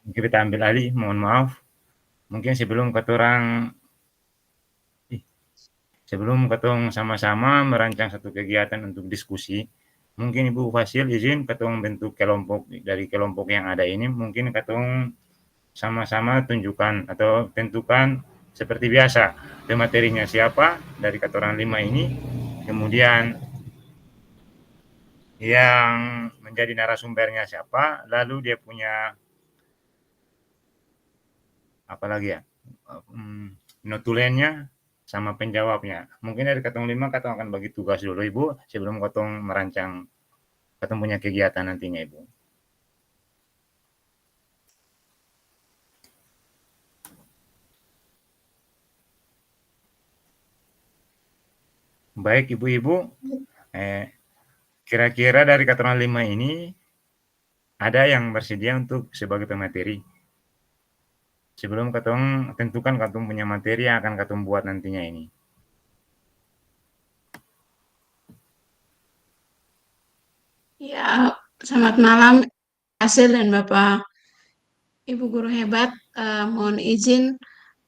Kita ambil alih, mohon maaf. Mungkin sebelum katong sama-sama merancang satu kegiatan untuk diskusi, mungkin Ibu Fasil izin katong bentuk kelompok, dari kelompok yang ada ini mungkin katong sama-sama tunjukkan atau tentukan seperti biasa pematerinya siapa dari katorang 5 ini, kemudian yang menjadi narasumbernya siapa, lalu dia punya apa lagi ya, notulennya sama penjawabnya. Mungkin dari katong 5 katong akan bagi tugas dulu Ibu sebelum katong merancang katong punya kegiatan nantinya Ibu. Baik Ibu-ibu, kira-kira dari katorang 5 ini ada yang bersedia untuk sebagai pemateri? Sebelum katong tentukan katong punya materi yang akan katong buat nantinya ini. Ya, selamat malam Hasil dan Bapak Ibu Guru Hebat. Mohon izin,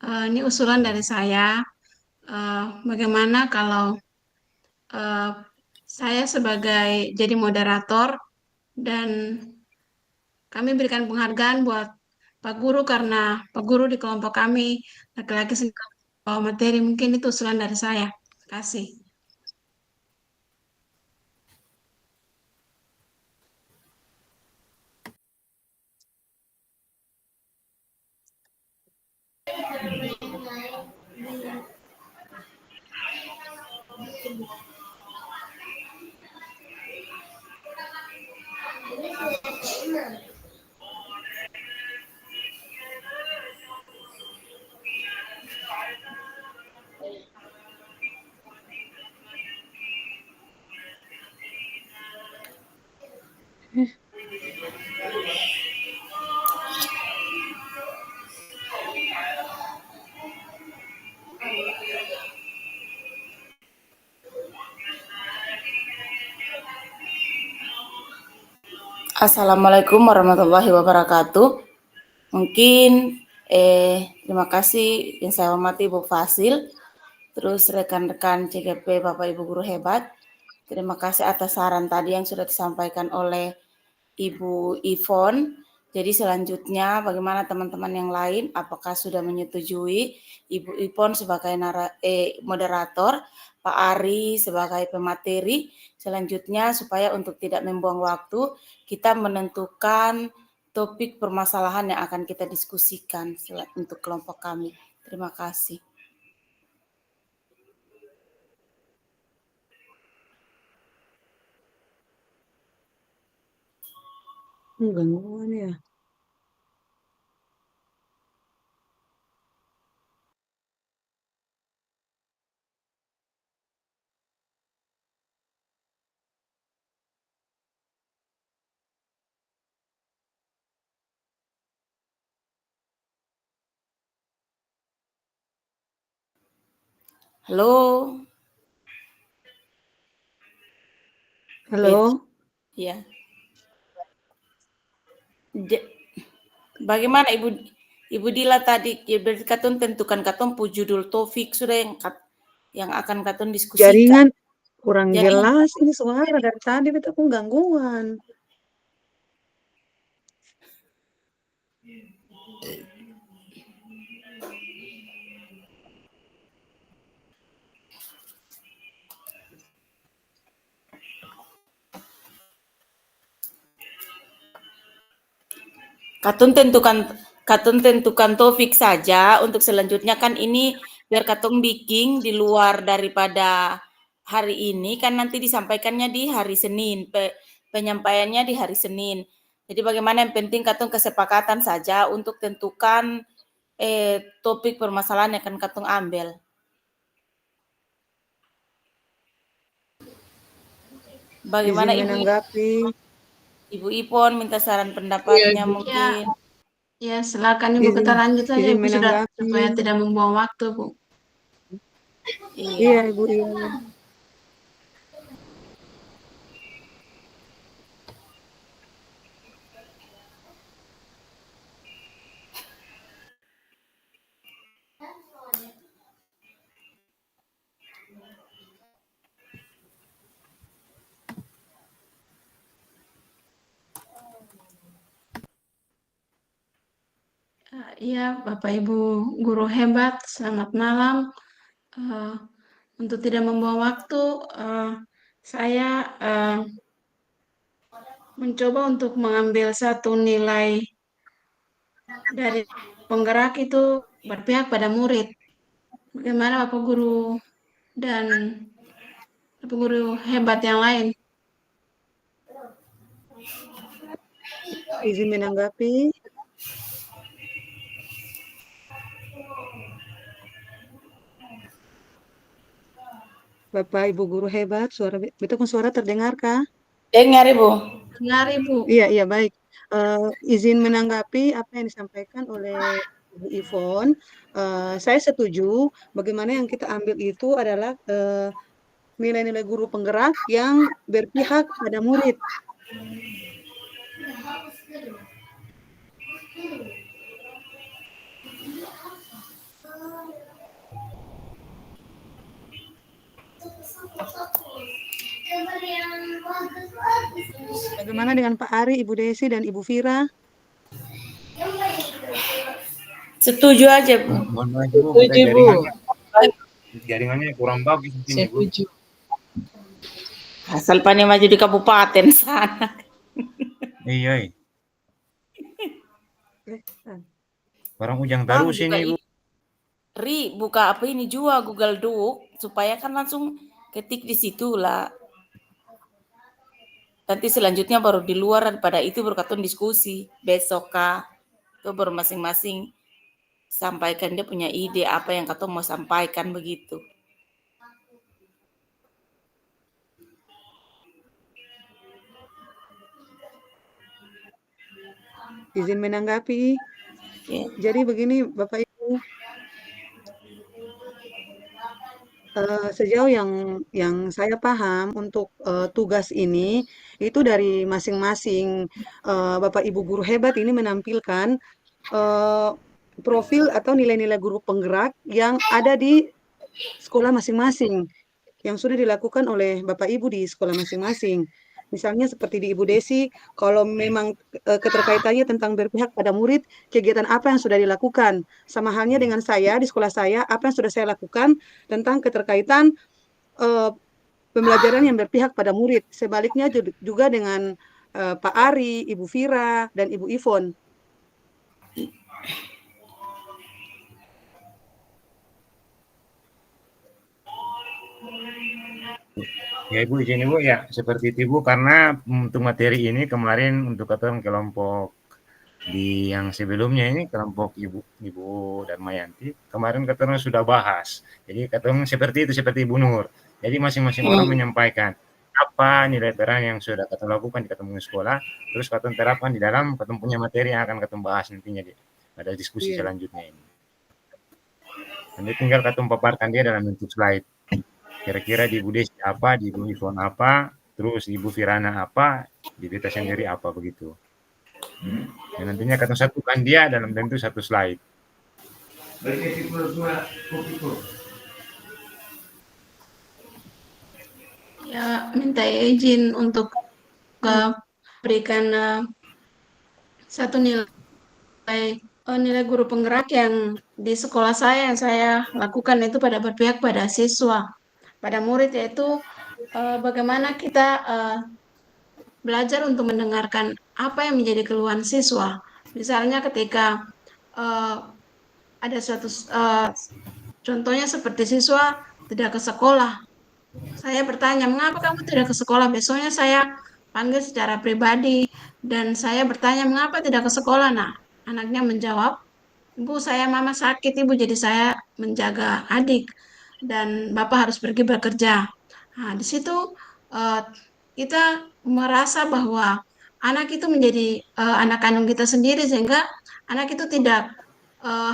ini usulan dari saya. Bagaimana kalau eh, saya sebagai jadi moderator dan kami berikan penghargaan buat Pak Guru karena Pak Guru di kelompok kami laki-laki bawa materi. Mungkin itu usulan dari saya. Terima kasih. Assalamualaikum warahmatullahi wabarakatuh. Mungkin terima kasih yang saya hormati Ibu Fasil, terus rekan-rekan CGP Bapak Ibu Guru Hebat. Terima kasih atas saran tadi yang sudah disampaikan oleh Ibu Ivon. Jadi selanjutnya bagaimana teman-teman yang lain, apakah sudah menyetujui Ibu Ivon sebagai moderator, Pak Ari sebagai pemateri. Selanjutnya supaya untuk tidak membuang waktu, kita menentukan topik permasalahan yang akan kita diskusikan untuk kelompok kami. Terima kasih. Gangguan ya. Halo. Halo. Ya. Bagaimana Ibu Dila tadi? Berarti katun tentukan katun judul topik sudah yang akan katun diskusikan. Jaringan kurang jelas ini suara dari tadi beta pun gangguan. Katun tentukan topik saja untuk selanjutnya kan ini biar katun bikin di luar daripada hari ini kan nanti disampaikannya di hari Senin, penyampaiannya di hari Senin. Jadi bagaimana yang penting katun kesepakatan saja untuk tentukan topik permasalahan yang akan katun ambil. Bagaimana Ibu Ipon minta saran pendapatnya mungkin. Ya, silakan Ibu kita lanjut saja Ibu sudah supaya tidak membuang waktu, Bu. Iya, Ibu. Iya. Ya, Bapak Ibu guru hebat, selamat malam. Eh, untuk tidak membuang waktu, saya mencoba untuk mengambil satu nilai dari penggerak itu berpihak pada murid. Bagaimana Bapak Guru dan Bapak Guru hebat yang lain? Izin menanggapi. Bapak Ibu guru hebat, suara terdengar kah? Dengar Ibu. Dengar Ibu. Iya, baik. Izin menanggapi apa yang disampaikan oleh Ibu Ivon. Saya setuju bagaimana yang kita ambil itu adalah nilai-nilai guru penggerak yang berpihak pada murid. Bagaimana dengan Pak Ari, Ibu Desi, dan Ibu Fira? Setuju aja Bu. Mohon maaf Ibu, kita Setuju, Bu. jaringannya kurang bagus di sini, Bu. Setuju. Asal pani maju di kabupaten sana. Iya, orang Ujang terus ini, Bu. Ri, buka apa ini juga Google Doc supaya kan langsung ketik di situ lah. Nanti selanjutnya baru di luar daripada itu berkatun diskusi besok kah. Itu baru masing-masing sampaikan dia punya ide apa yang kata mau sampaikan begitu. Izin menanggapi. Ya. Jadi begini Bapak Ibu, sejauh yang saya paham untuk tugas ini itu dari masing-masing Bapak Ibu guru hebat ini menampilkan profil atau nilai-nilai guru penggerak yang ada di sekolah masing-masing yang sudah dilakukan oleh Bapak Ibu di sekolah masing-masing. Misalnya seperti di Ibu Desi, kalau memang keterkaitannya tentang berpihak pada murid, kegiatan apa yang sudah dilakukan. Sama halnya dengan saya, di sekolah saya, apa yang sudah saya lakukan tentang keterkaitan pembelajaran yang berpihak pada murid. Sebaliknya juga dengan Pak Ari, Ibu Fira, dan Ibu Ivon. Ya Ibu, izin Ibu ya, seperti itu Ibu, karena untuk materi ini kemarin untuk kelompok di yang sebelumnya ini kelompok Ibu Darmayanti, kemarin katanya sudah bahas. Jadi katanya seperti itu, seperti Ibu Nur. Jadi masing-masing orang menyampaikan apa nilai peran yang sudah katanya lakukan di ketemu sekolah, terus katanya terapkan di dalam katanya punya materi yang akan katanya bahas nantinya pada diskusi selanjutnya ini. Nanti tinggal katanya paparkan dia dalam bentuk slide. Kira-kira di Ibu Desi apa, di Ibu Ivon apa, terus Ibu Firana apa, di Beta sendiri apa, begitu. Dan nantinya akan satukan dia dalam bentuk satu slide. Ya, minta izin untuk berikan satu nilai guru penggerak yang di sekolah saya yang saya lakukan itu pada berpihak pada siswa, pada murid, yaitu bagaimana kita belajar untuk mendengarkan apa yang menjadi keluhan siswa. Misalnya ketika ada suatu contohnya seperti siswa tidak ke sekolah, saya bertanya, mengapa kamu tidak ke sekolah? Besoknya saya panggil secara pribadi dan saya bertanya, mengapa tidak ke sekolah? Nah, anaknya menjawab, Ibu, saya mama sakit, Ibu, jadi saya menjaga adik dan Bapak harus pergi bekerja. Nah, di situ kita merasa bahwa anak itu menjadi anak kandung kita sendiri, sehingga anak itu tidak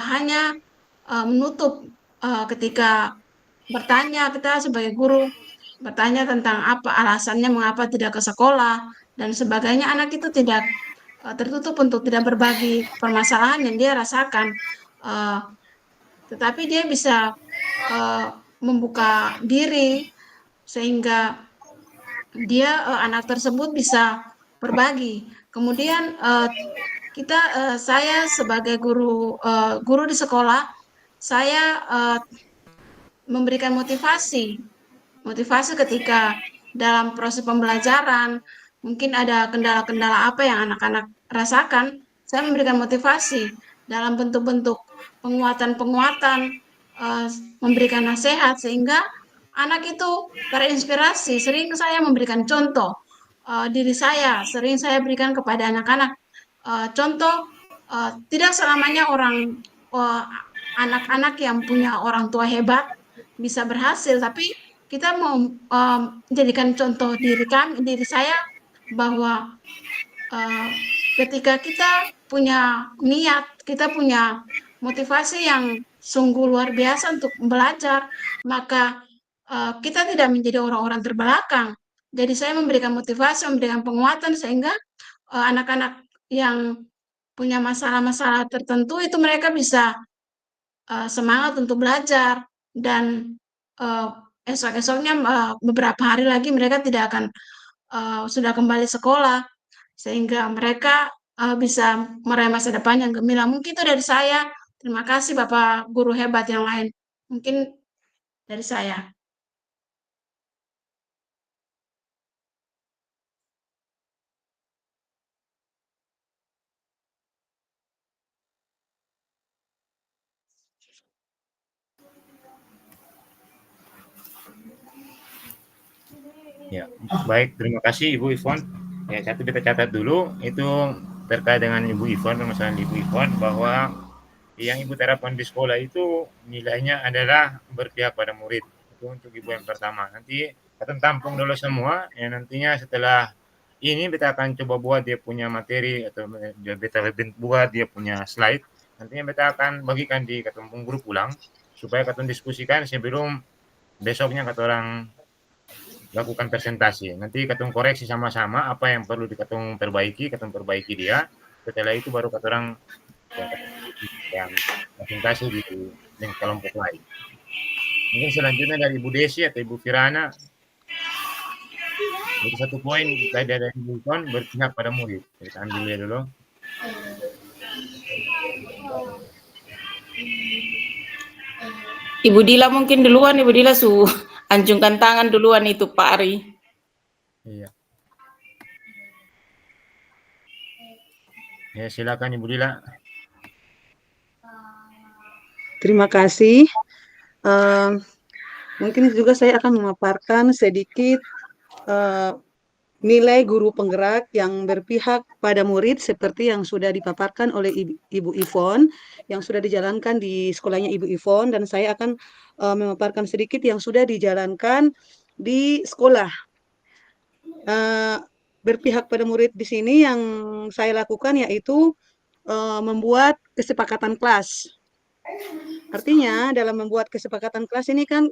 hanya menutup ketika bertanya, kita sebagai guru bertanya tentang apa alasannya mengapa tidak ke sekolah dan sebagainya. Anak itu tidak tertutup untuk tidak berbagi permasalahan yang dia rasakan, tetapi dia bisa membuka diri sehingga dia anak tersebut bisa berbagi. Kemudian saya sebagai guru di sekolah, saya memberikan motivasi ketika dalam proses pembelajaran, mungkin ada kendala-kendala apa yang anak-anak rasakan, saya memberikan motivasi dalam bentuk-bentuk penguatan-penguatan, eh, memberikan nasihat sehingga anak itu terinspirasi. Sering saya memberikan contoh diri saya, sering saya berikan kepada anak-anak contoh, tidak selamanya eh, anak-anak yang punya orang tua hebat bisa berhasil, tapi kita mau jadikan contoh diri saya bahwa eh, ketika kita punya niat, kita punya motivasi yang sungguh luar biasa untuk belajar, maka kita tidak menjadi orang-orang terbelakang. Jadi saya memberikan motivasi, memberikan penguatan sehingga anak-anak yang punya masalah-masalah tertentu itu mereka bisa semangat untuk belajar dan uh, esok-esoknya beberapa hari lagi mereka tidak akan sudah kembali sekolah sehingga mereka bisa meraih masa depan yang gemilang. Mungkin itu dari saya. Terima kasih Bapak guru hebat yang lain. Mungkin dari saya. Ya, baik, terima kasih Ibu Ivon. Ya, satu kita catat dulu, itu terkait dengan Ibu Ivon, permasalahan Ibu Ivon, bahwa yang Ibu terapkan di sekolah itu nilainya adalah berpihak pada murid. Itu untuk Ibu yang pertama. Nanti kita tampung dulu semua, ya nantinya setelah ini kita akan coba buat dia punya materi atau kita buat dia punya slide. Nantinya kita akan bagikan di ketemu grup ulang supaya kita diskusikan sebelum besoknya kata orang lakukan presentasi. Nanti ketemu koreksi sama-sama apa yang perlu ketemu perbaiki dia. Setelah itu baru kata orang yang presentasi di kelompok lain. Mungkin selanjutnya dari Ibu Desi atau Ibu Firana. Jadi satu poin dari Ibu Ivon berpihak pada murid. Kita ambil dia dulu. Ibu Dila mungkin duluan, Ibu Dila anjungkan tangan duluan itu Pak Ari. Iya. Ya, silakan Ibu Dila. Terima kasih. Mungkin juga saya akan memaparkan sedikit nilai guru penggerak yang berpihak pada murid seperti yang sudah dipaparkan oleh Ibu Ivon, yang sudah dijalankan di sekolahnya Ibu Ivon, dan saya akan memaparkan sedikit yang sudah dijalankan di sekolah. Berpihak pada murid di sini yang saya lakukan yaitu membuat kesepakatan kelas. Artinya dalam membuat kesepakatan kelas ini kan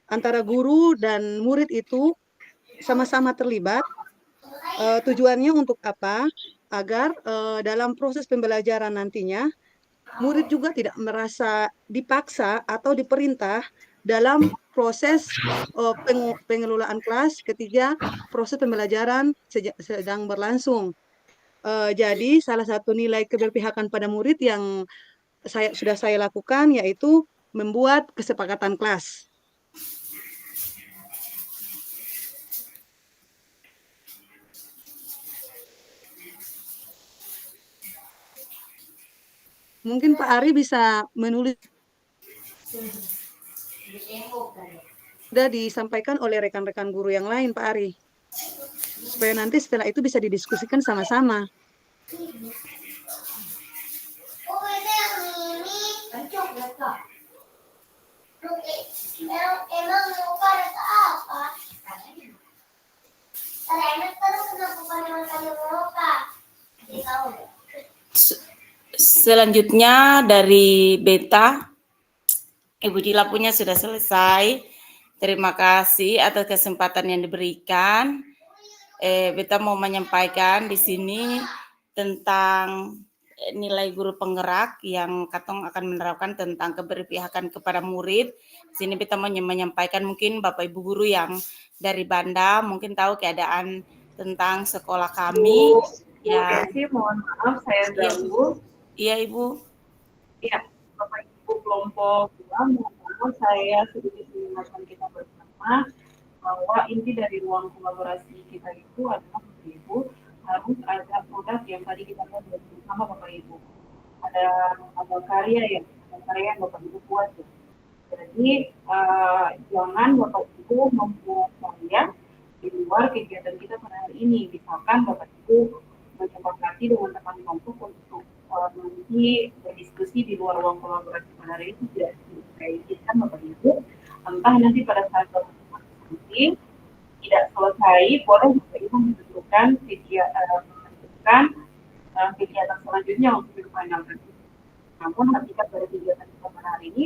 antara guru dan murid itu sama-sama terlibat. Tujuannya untuk apa? Agar dalam proses pembelajaran nantinya murid juga tidak merasa dipaksa atau diperintah dalam proses pengelolaan kelas ketika proses pembelajaran sedang berlangsung. Jadi salah satu nilai keberpihakan pada murid yang sudah saya lakukan yaitu membuat kesepakatan kelas. Mungkin Pak Ari bisa menulis. Sudah disampaikan oleh rekan-rekan guru yang lain, Pak Ari. Supaya nanti setelah itu bisa didiskusikan sama-sama. Selanjutnya dari Beta, Ibu Dila punya sudah selesai. Terima kasih atas kesempatan yang diberikan. Beta mau menyampaikan di sini tentang nilai guru penggerak yang Katong akan menerapkan tentang keberpihakan kepada murid. Di sini Beta mau menyampaikan mungkin Bapak Ibu guru yang dari Banda mungkin tahu keadaan tentang sekolah kami. Ya, Desi, mohon maaf saya iya, ganggu. iya Ibu. Ya, Bapak Ibu kelompok 2, mohon maaf saya sedikit mengingatkan kita bersama bahwa inti dari ruang kolaborasi kita itu adalah Bapak Ibu harus ada produk yang tadi kita lihat bersama Bapak Ibu. Ada karya yang Bapak Ibu buat. Ya. Jadi jangan Bapak Ibu membuat karya di luar kegiatan kita pada hari ini. Misalkan Bapak Ibu menyepakati dengan teman kelompok untuk nanti berdiskusi di luar ruang kolaborasi pada hari ini tidak diizinkan Bapak Ibu. Entah nanti pada saat nanti tidak selesai, boleh Bapak Ibu menentukan kegiatan selanjutnya untuk difinalkan. Namun hakikat dari kegiatan kita pada hari ini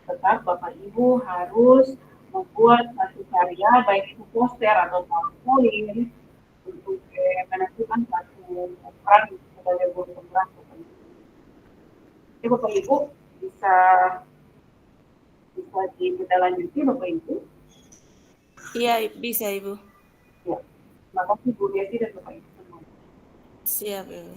tetap Bapak Ibu harus membuat satu karya, baik itu poster atau PowerPoint untuk menentukan satu peran sebagai guru penggerak. Jadi Bapak Ibu bisa ditindaklanjuti Bapak Ibu. Iya, bisa Ibu. Ya, terima kasih Bu Desi dan Bapak Ibu semua. Siap Ibu.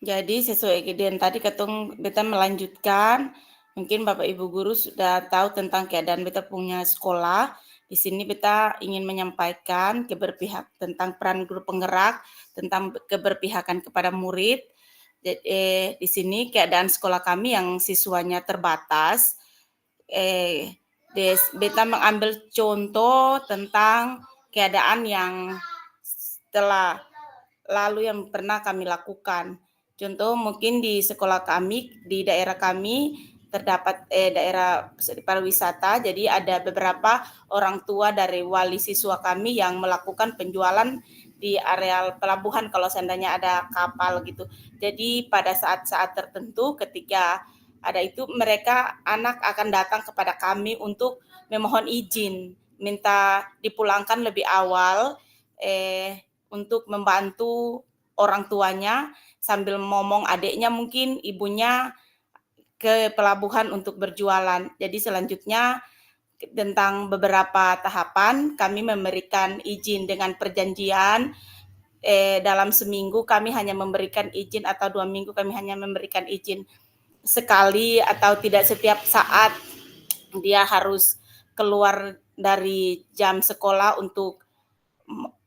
Jadi sesuai kejadian tadi ketong beta melanjutkan, mungkin Bapak Ibu guru sudah tahu tentang keadaan beta punya sekolah. Di sini beta ingin menyampaikan tentang peran guru penggerak, tentang keberpihakan kepada murid. Jadi, di sini keadaan sekolah kami yang siswanya terbatas. Beta mengambil contoh tentang keadaan yang telah lalu yang pernah kami lakukan. Contoh mungkin di sekolah kami, di daerah kami terdapat daerah pariwisata, jadi ada beberapa orang tua dari wali siswa kami yang melakukan penjualan di areal pelabuhan kalau seandainya ada kapal gitu. Jadi pada saat-saat tertentu ketika ada itu mereka anak akan datang kepada kami untuk memohon izin, minta dipulangkan lebih awal untuk membantu orang tuanya sambil ngomong adiknya mungkin ibunya ke pelabuhan untuk berjualan. Jadi selanjutnya tentang beberapa tahapan kami memberikan izin dengan perjanjian dalam seminggu kami hanya memberikan izin atau 2 minggu kami hanya memberikan izin sekali atau tidak setiap saat dia harus keluar dari jam sekolah untuk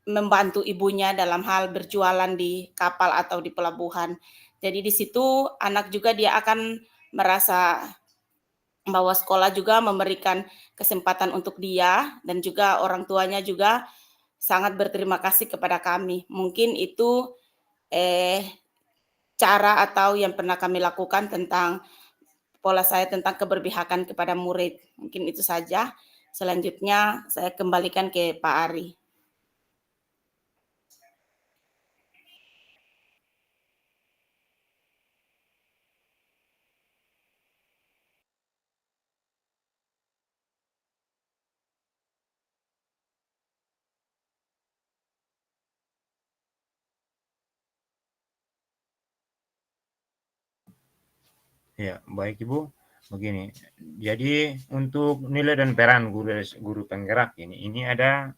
membantu ibunya dalam hal berjualan di kapal atau di pelabuhan. Jadi di situ anak juga dia akan merasa bahwa sekolah juga memberikan kesempatan untuk dia dan juga orang tuanya juga sangat berterima kasih kepada kami. Mungkin itu cara atau yang pernah kami lakukan tentang pola saya tentang keberpihakan kepada murid. Mungkin itu saja. Selanjutnya saya kembalikan ke Pak Ari. Ya, baik Ibu. Begini, jadi untuk nilai dan peran guru penggerak ini ada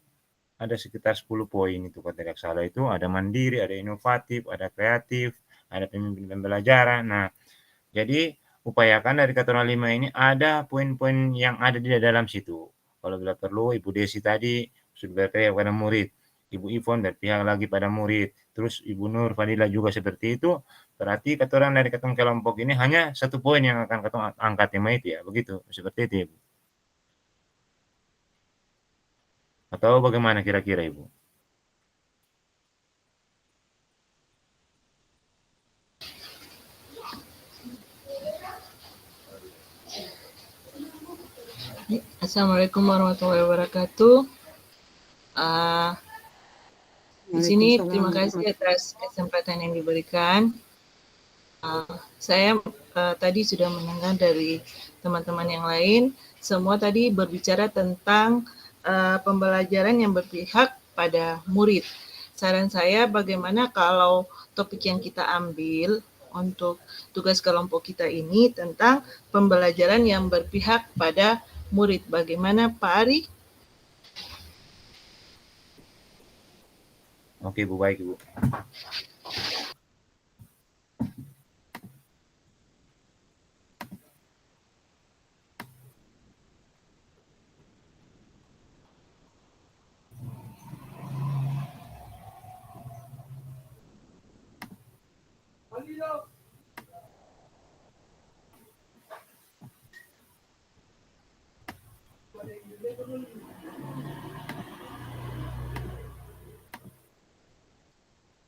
sekitar 10 poin itu kalau tidak salah itu ada mandiri, ada inovatif, ada kreatif, ada pemimpin pembelajaran. Nah, jadi upayakan dari kata 5 ini ada poin-poin yang ada di dalam situ. Kalau bila perlu Ibu Desi tadi sudah berpihak pada murid, Ibu Ivon berpihak lagi pada murid, terus Ibu Nur Fadila juga seperti itu. Berarti kata orang dari ketong kelompok ini hanya satu poin yang akan ketong angkat tema itu ya, begitu, seperti itu Ibu. Atau bagaimana kira-kira Ibu? Assalamualaikum warahmatullahi wabarakatuh. Di sini terima kasih atas kesempatan yang diberikan. Saya tadi sudah mendengar dari teman-teman yang lain, semua tadi berbicara tentang pembelajaran yang berpihak pada murid. Saran saya bagaimana kalau topik yang kita ambil untuk tugas kelompok kita ini tentang pembelajaran yang berpihak pada murid. Bagaimana Pak Ari? Oke Bu, baik Bu.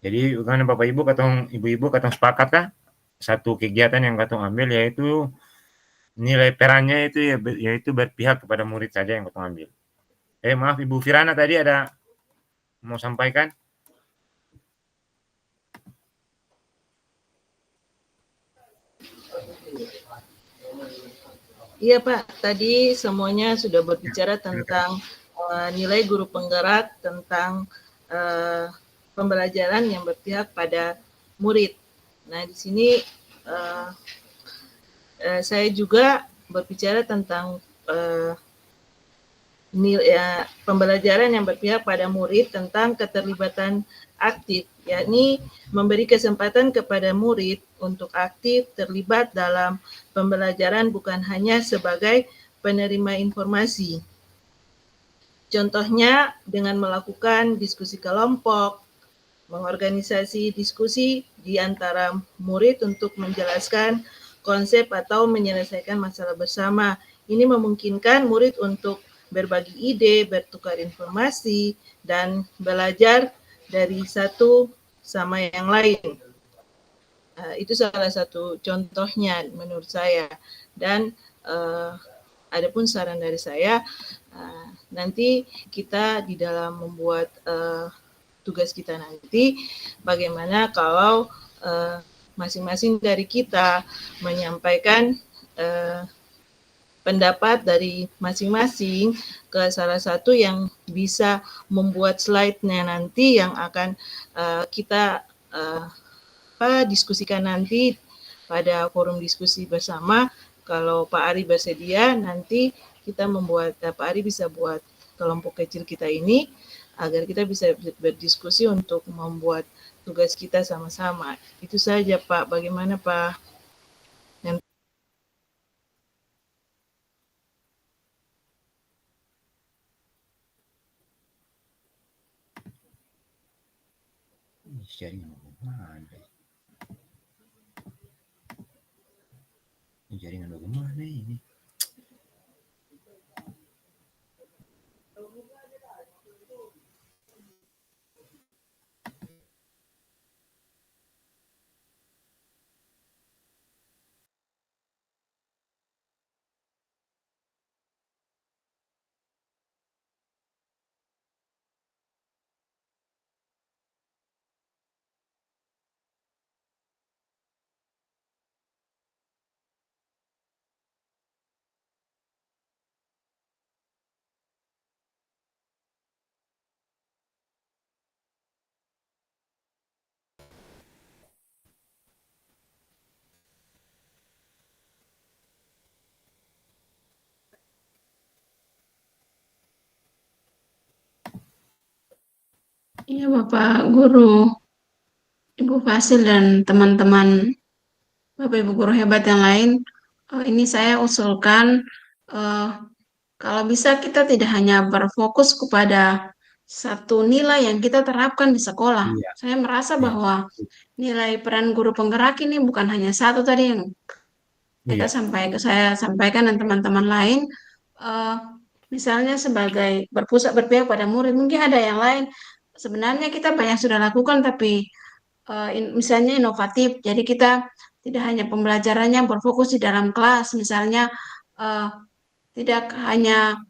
Jadi kan Bapak Ibu katong ibu-ibu katong sepakat kah? Satu kegiatan yang katong ambil yaitu nilai perannya itu yaitu berpihak kepada murid saja yang katong ambil. Maaf Ibu Firana tadi ada mau sampaikan? Iya Pak, tadi semuanya sudah berbicara tentang nilai guru penggerak, tentang pembelajaran yang berpihak pada murid. Nah di sini saya juga berbicara tentang pembelajaran yang berpihak pada murid tentang keterlibatan aktif, yakni memberi kesempatan kepada murid untuk aktif terlibat dalam pembelajaran bukan hanya sebagai penerima informasi. Contohnya dengan melakukan diskusi kelompok, mengorganisasi diskusi di antara murid untuk menjelaskan konsep atau menyelesaikan masalah bersama. Ini memungkinkan murid untuk berbagi ide, bertukar informasi, dan belajar dari satu sama yang lain. Itu salah satu contohnya menurut saya. Dan adapun saran dari saya, nanti kita di dalam membuat tugas kita nanti, bagaimana kalau masing-masing dari kita menyampaikan pendapat dari masing-masing ke salah satu yang bisa membuat slide-nya nanti yang akan kita diskusikan nanti pada forum diskusi bersama. Kalau Pak Ari bersedia, nanti kita membuat, Pak Ari bisa buat kelompok kecil kita ini agar kita bisa berdiskusi untuk membuat tugas kita sama-sama. Itu saja Pak. Bagaimana Pak? Jaringan bagaimana? Jaringan bagaimana ini? Iya Bapak Guru, Ibu Fasil dan teman-teman Bapak Ibu Guru hebat yang lain, ini saya usulkan kalau bisa kita tidak hanya berfokus kepada satu nilai yang kita terapkan di sekolah. Iya. Saya merasa Iya. bahwa nilai peran guru penggerak ini bukan hanya satu tadi yang kita saya sampaikan dan teman-teman lain. Misalnya sebagai berpihak pada murid, mungkin ada yang lain. Sebenarnya kita banyak sudah lakukan, tapi misalnya inovatif. Jadi kita tidak hanya pembelajarannya berfokus di dalam kelas, misalnya tidak hanya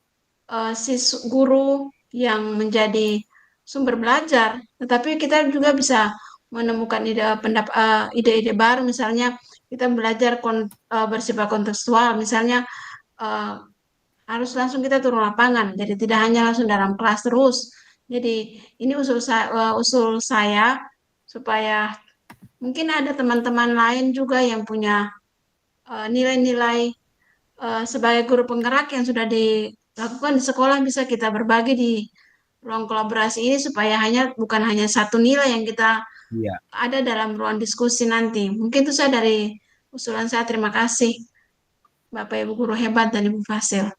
guru yang menjadi sumber belajar, tetapi kita juga bisa menemukan ide-ide baru, misalnya kita belajar bersifat kontekstual, misalnya harus langsung kita turun lapangan, jadi tidak hanya langsung dalam kelas terus. Jadi ini usul saya supaya mungkin ada teman-teman lain juga yang punya nilai-nilai sebagai guru penggerak yang sudah dilakukan di sekolah, bisa kita berbagi di ruang kolaborasi ini supaya bukan hanya satu nilai yang kita Iya. ada dalam ruang diskusi nanti. Mungkin itu saya dari usulan saya. Terima kasih Bapak Ibu guru hebat dan Ibu Fasil.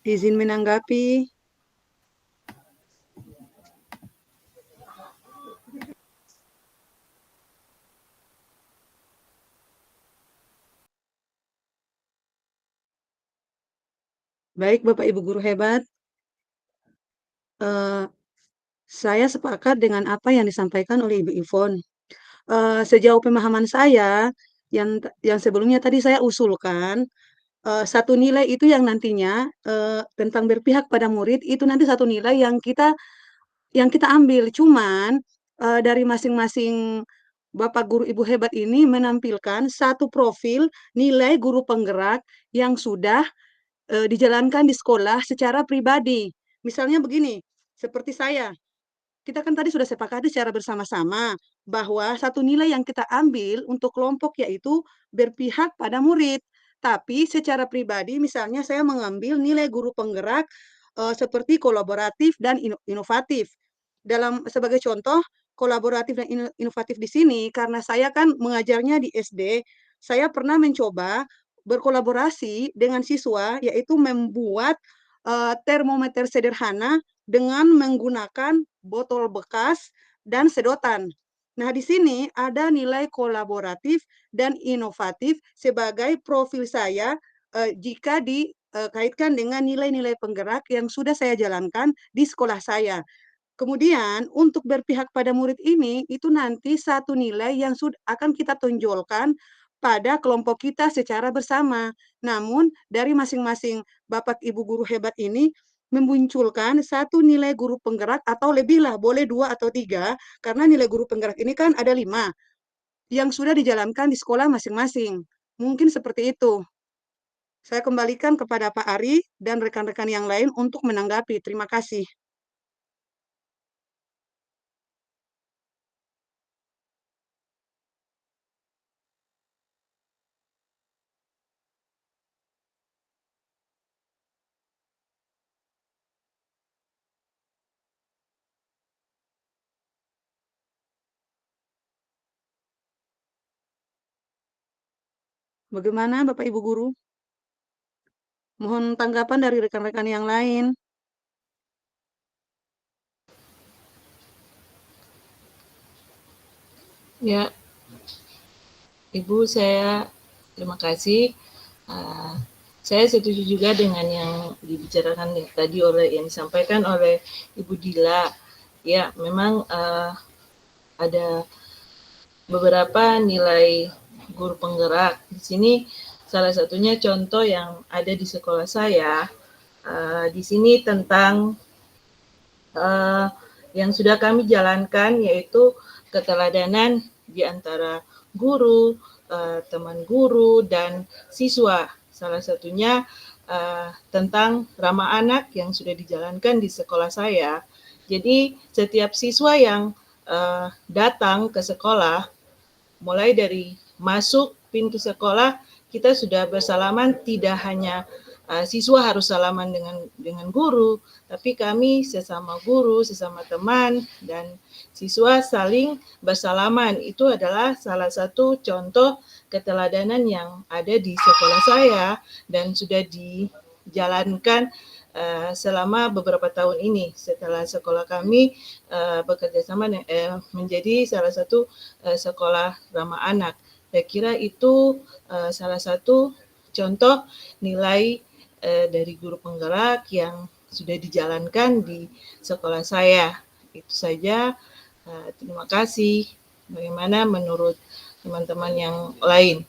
Izin menanggapi. Baik, Bapak Ibu guru hebat. Saya sepakat dengan apa yang disampaikan oleh Ibu Ivon. Sejauh pemahaman saya, yang sebelumnya tadi saya usulkan, satu nilai itu yang nantinya tentang berpihak pada murid itu nanti satu nilai yang kita ambil. Cuman dari masing-masing Bapak guru Ibu hebat ini menampilkan satu profil nilai guru penggerak yang sudah dijalankan di sekolah secara pribadi. Misalnya begini, seperti saya, kita kan tadi sudah sepakati secara bersama-sama bahwa satu nilai yang kita ambil untuk kelompok yaitu berpihak pada murid. Tapi secara pribadi misalnya saya mengambil nilai guru penggerak seperti kolaboratif dan inovatif. Sebagai contoh, kolaboratif dan inovatif di sini karena saya kan mengajarnya di SD, saya pernah mencoba berkolaborasi dengan siswa yaitu membuat termometer sederhana dengan menggunakan botol bekas dan sedotan. Nah, di sini ada nilai kolaboratif dan inovatif sebagai profil saya jika dikaitkan dengan nilai-nilai penggerak yang sudah saya jalankan di sekolah saya. Kemudian untuk berpihak pada murid ini, itu nanti satu nilai yang akan kita tonjolkan pada kelompok kita secara bersama. Namun dari masing-masing Bapak Ibu guru hebat ini memunculkan satu nilai guru penggerak atau lebihlah, boleh 2 atau 3, karena nilai guru penggerak ini kan ada 5 yang sudah dijalankan di sekolah masing-masing. Mungkin seperti itu. Saya kembalikan kepada Pak Ari dan rekan-rekan yang lain untuk menanggapi. Terima kasih. Bagaimana Bapak Ibu guru? Mohon tanggapan dari rekan-rekan yang lain. Ya, Ibu, saya terima kasih. Saya setuju juga dengan yang dibicarakan tadi yang disampaikan oleh Ibu Dila. Ya, memang ada beberapa nilai guru penggerak. Di sini salah satunya contoh yang ada di sekolah saya. Di sini tentang yang sudah kami jalankan yaitu keteladanan di antara guru, teman guru, dan siswa. Salah satunya tentang ramah anak yang sudah dijalankan di sekolah saya. Jadi setiap siswa yang datang ke sekolah, mulai dari masuk pintu sekolah, kita sudah bersalaman, tidak hanya siswa harus salaman dengan guru, tapi kami sesama guru, sesama teman, dan siswa saling bersalaman. Itu adalah salah satu contoh keteladanan yang ada di sekolah saya dan sudah dijalankan selama beberapa tahun ini setelah sekolah kami bekerja sama menjadi salah satu sekolah ramah anak. Saya kira itu salah satu contoh nilai dari guru penggerak yang sudah dijalankan di sekolah saya. Itu saja. Terima kasih. Bagaimana menurut teman-teman yang lain?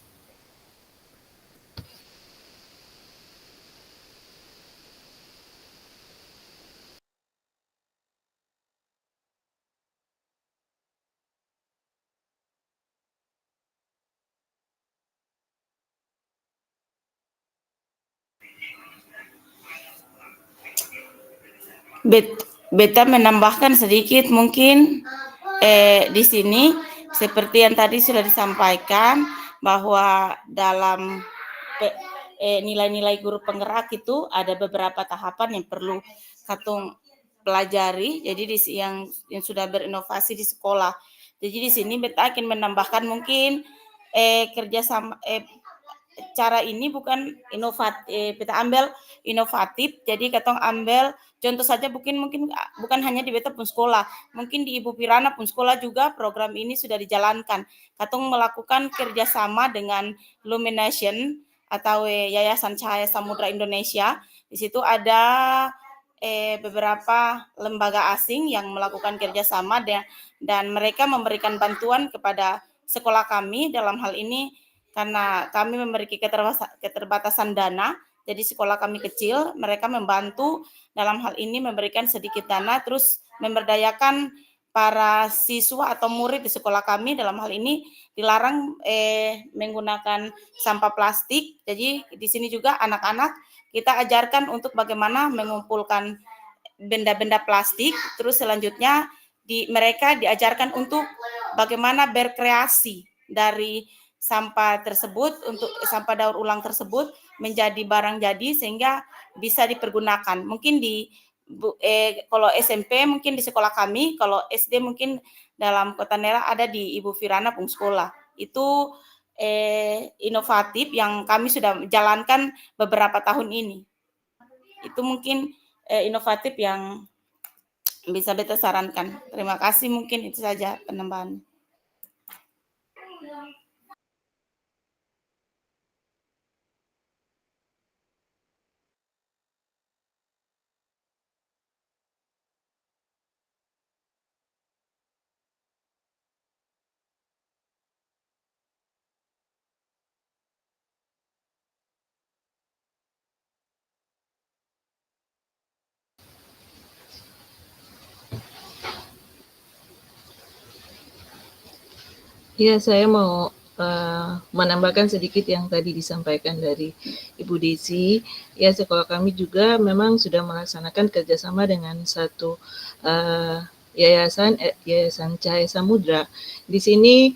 Beta menambahkan sedikit mungkin di sini seperti yang tadi sudah disampaikan bahwa dalam nilai-nilai guru penggerak itu ada beberapa tahapan yang perlu katung pelajari. Jadi yang sudah berinovasi di sekolah. Jadi di sini beta akan menambahkan mungkin kerjasama cara ini bukan inovatif, kita ambil inovatif. Jadi katong ambil contoh saja mungkin bukan hanya di beta pun sekolah, mungkin di Ibu Pirana pun sekolah juga program ini sudah dijalankan. Katong melakukan kerjasama dengan Lumination atau Yayasan Cahaya Samudra Indonesia. Di situ ada beberapa lembaga asing yang melakukan kerjasama dan mereka memberikan bantuan kepada sekolah kami dalam hal ini karena kami memiliki keterbatasan dana, jadi sekolah kami kecil, mereka membantu dalam hal ini memberikan sedikit dana, terus memberdayakan para siswa atau murid di sekolah kami dalam hal ini dilarang menggunakan sampah plastik. Jadi di sini juga anak-anak kita ajarkan untuk bagaimana mengumpulkan benda-benda plastik, terus selanjutnya mereka diajarkan untuk bagaimana berkreasi dari sampah tersebut, untuk sampah daur ulang tersebut menjadi barang jadi sehingga bisa dipergunakan. Mungkin kalau SMP mungkin di sekolah kami, kalau SD mungkin dalam Kota Nera ada di Ibu Firana pun sekolah. Itu inovatif yang kami sudah jalankan beberapa tahun ini. Itu mungkin inovatif yang bisa beta sarankan. Terima kasih, mungkin itu saja penambahan. Ya, saya mau menambahkan sedikit yang tadi disampaikan dari Ibu Desi. Ya, sekolah kami juga memang sudah melaksanakan kerjasama dengan satu Yayasan Cahaya Samudra. Di sini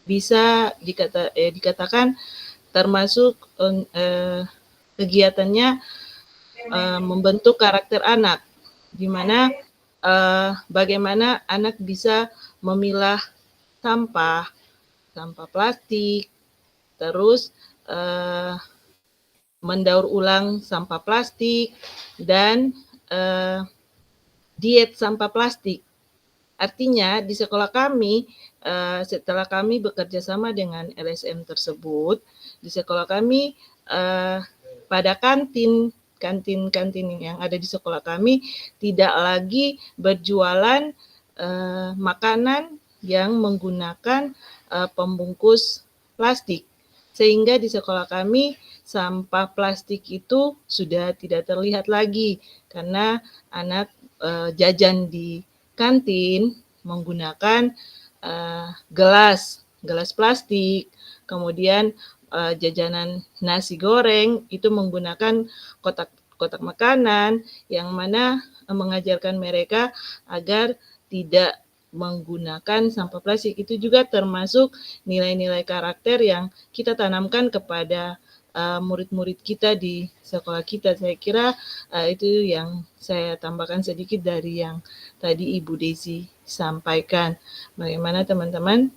bisa dikatakan termasuk kegiatannya membentuk karakter anak, di mana bagaimana anak bisa memilah sampah plastik, terus mendaur ulang sampah plastik, dan diet sampah plastik. Artinya di sekolah kami, setelah kami bekerja sama dengan LSM tersebut, di sekolah kami pada kantin yang ada di sekolah kami tidak lagi berjualan makanan yang menggunakan pembungkus plastik, sehingga di sekolah kami sampah plastik itu sudah tidak terlihat lagi karena anak jajan di kantin menggunakan gelas plastik, kemudian jajanan nasi goreng itu menggunakan kotak makanan, yang mana mengajarkan mereka agar tidak menggunakan sampah plastik. Itu juga termasuk nilai-nilai karakter yang kita tanamkan kepada murid-murid kita di sekolah kita. Saya kira itu yang saya tambahkan sedikit dari yang tadi Ibu Desi sampaikan. Bagaimana teman-teman?